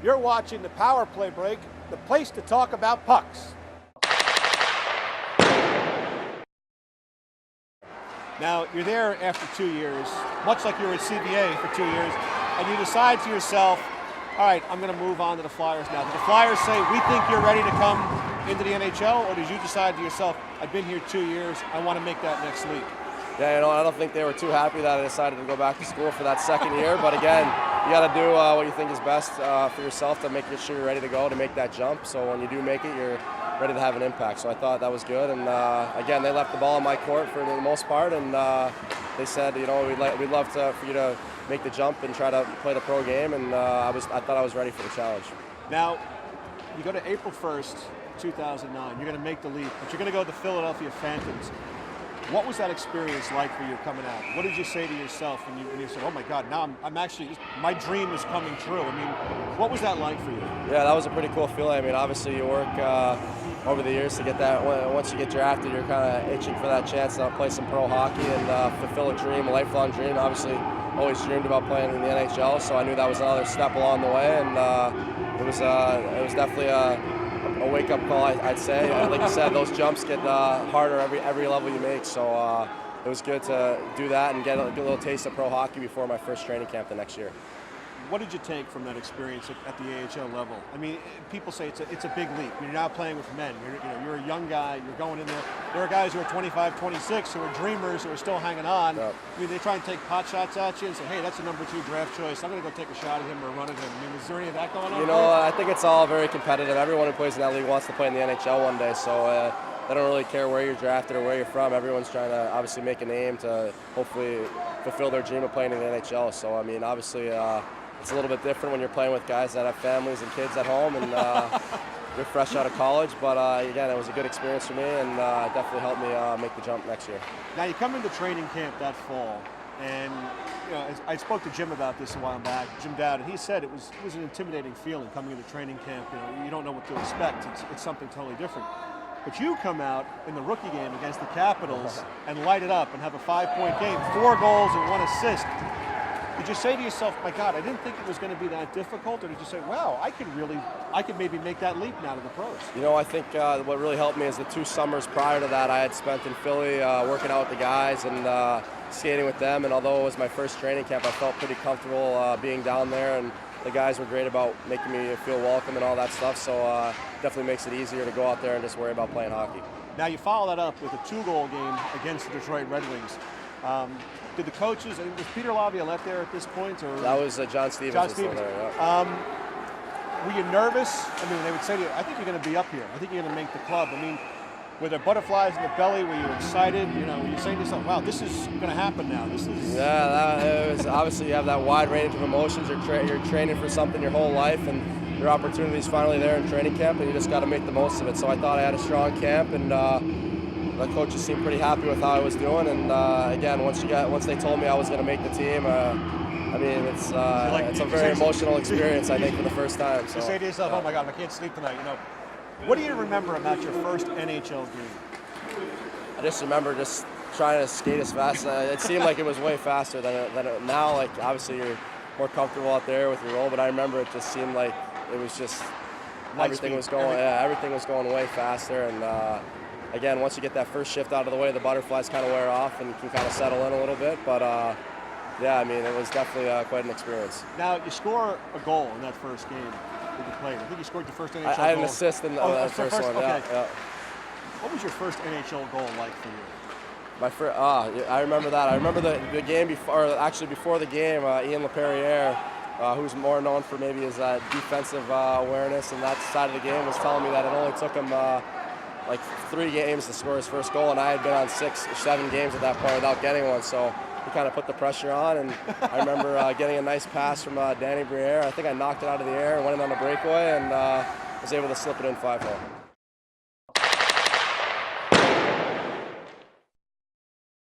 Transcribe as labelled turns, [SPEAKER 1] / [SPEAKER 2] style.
[SPEAKER 1] You're watching the Power Play Break, the place to talk about pucks. Now, you're there after 2 years, much like you were at CBA for 2 years, and you decide to yourself, all right, I'm going to move on to the Flyers now. Did the Flyers say, we think you're ready to come into the NHL, or did you decide to yourself, I've been here 2 years, I want to make that next leap?
[SPEAKER 2] Yeah, I don't think they were too happy that I decided to go back to school for that second year. But again, you got to do what you think is best for yourself to make sure you're ready to go to make that jump. So when you do make it, you're ready to have an impact. So I thought that was good. And again, they left the ball in my court for the most part, and they said, we'd love for you to make the jump and try to play the pro game. And I thought I was ready for the challenge.
[SPEAKER 1] Now, you go to April 1st, 2009. You're going to make the leap, but you're going to go to the Philadelphia Phantoms. What was that experience like for you coming out? What did you say to yourself when you said, oh my God, now I'm actually, my dream is coming true? I mean, what was that like for you?
[SPEAKER 2] Yeah, that was a pretty cool feeling. I mean, obviously you work over the years to get that. Once you get drafted, you're kind of itching for that chance to play some pro hockey and fulfill a dream, a lifelong dream. Obviously, always dreamed about playing in the NHL, so I knew that was another step along the way, and it was definitely a wake-up call, I'd say. Like you said, those jumps get harder every level you make, so it was good to do that and get a little taste of pro hockey before my first training camp the next year.
[SPEAKER 1] What did you take from that experience at the AHL level? I mean, people say it's a big leap. You're now playing with men. You're a young guy. You're going in there. There are guys who are 25, 26 who are dreamers who are still hanging on. Yep. I mean, they try and take pot shots at you and say, hey, that's a number 2 draft choice. I'm going to go take a shot at him or run at him. I mean, is there any of that going on?
[SPEAKER 2] I think it's all very competitive. Everyone who plays in that league wants to play in the NHL one day, so they don't really care where you're drafted or where you're from. Everyone's trying to obviously make a name to hopefully fulfill their dream of playing in the NHL. So, I mean, obviously, it's a little bit different when you're playing with guys that have families and kids at home and you're fresh out of college. But again, it was a good experience for me and definitely helped me make the jump next year.
[SPEAKER 1] Now you come into training camp that fall, and I spoke to Jim about this a while back, Jim Dowd, and he said it was an intimidating feeling coming into training camp. You don't know what to expect. It's something totally different. But you come out in the rookie game against the Capitals and light it up and have a 5-point game, 4 goals and 1 assist. Did you say to yourself, my God, I didn't think it was going to be that difficult? Or did you say, wow, I could maybe make that leap now to the pros?
[SPEAKER 2] I think what really helped me is the 2 summers prior to that I had spent in Philly working out with the guys and skating with them. And although it was my first training camp, I felt pretty comfortable being down there. And the guys were great about making me feel welcome and all that stuff. So definitely makes it easier to go out there and just worry about playing hockey.
[SPEAKER 1] Now you follow that up with a 2-goal game against the Detroit Red Wings. Did the coaches, was Peter Laviolette there at this point? Or
[SPEAKER 2] that was John Stevens.
[SPEAKER 1] John Stevens.
[SPEAKER 2] There, yeah.
[SPEAKER 1] Were you nervous? I mean, they would say to you, I think you're going to be up here. I think you're going to make the club. I mean, were there butterflies in the belly? Were you excited? Were you saying to yourself, wow, this is going to happen now? This is...
[SPEAKER 2] Yeah, it was, obviously you have that wide range of emotions. You're training for something your whole life, and your opportunity is finally there in training camp, and you just got to make the most of it. So I thought I had a strong camp, and the coaches seemed pretty happy with how I was doing, and again, once they told me I was going to make the team, I mean, it's a very emotional experience, I think, for the first time. So,
[SPEAKER 1] you say to yourself, oh my God, I can't sleep tonight. What do you remember about your first NHL game?
[SPEAKER 2] I just remember just trying to skate as fast. It seemed like it was way faster than it now. Like, obviously, you're more comfortable out there with your role, but I remember it just seemed like it was just everything was going way faster, and again, once you get that first shift out of the way, the butterflies kind of wear off and you can kind of settle in a little bit. But yeah, I mean, it was definitely quite an experience.
[SPEAKER 1] Now, you score a goal in that first game that you played. I think you scored your first NHL goal.
[SPEAKER 2] I had an assist in that first one.
[SPEAKER 1] Okay.
[SPEAKER 2] Yeah.
[SPEAKER 1] What was your first NHL goal like for you?
[SPEAKER 2] My first, I remember that. I remember the game before, or actually before the game, Ian LaPerriere, who's more known for maybe his defensive awareness and that side of the game, was telling me that it only took him like 3 games to score his first goal, and I had been on 6 or 7 games at that point without getting one, so he kind of put the pressure on, and I remember getting a nice pass from Danny Briere. I think I knocked it out of the air and went in on a breakaway, and was able to slip it in 5-hole.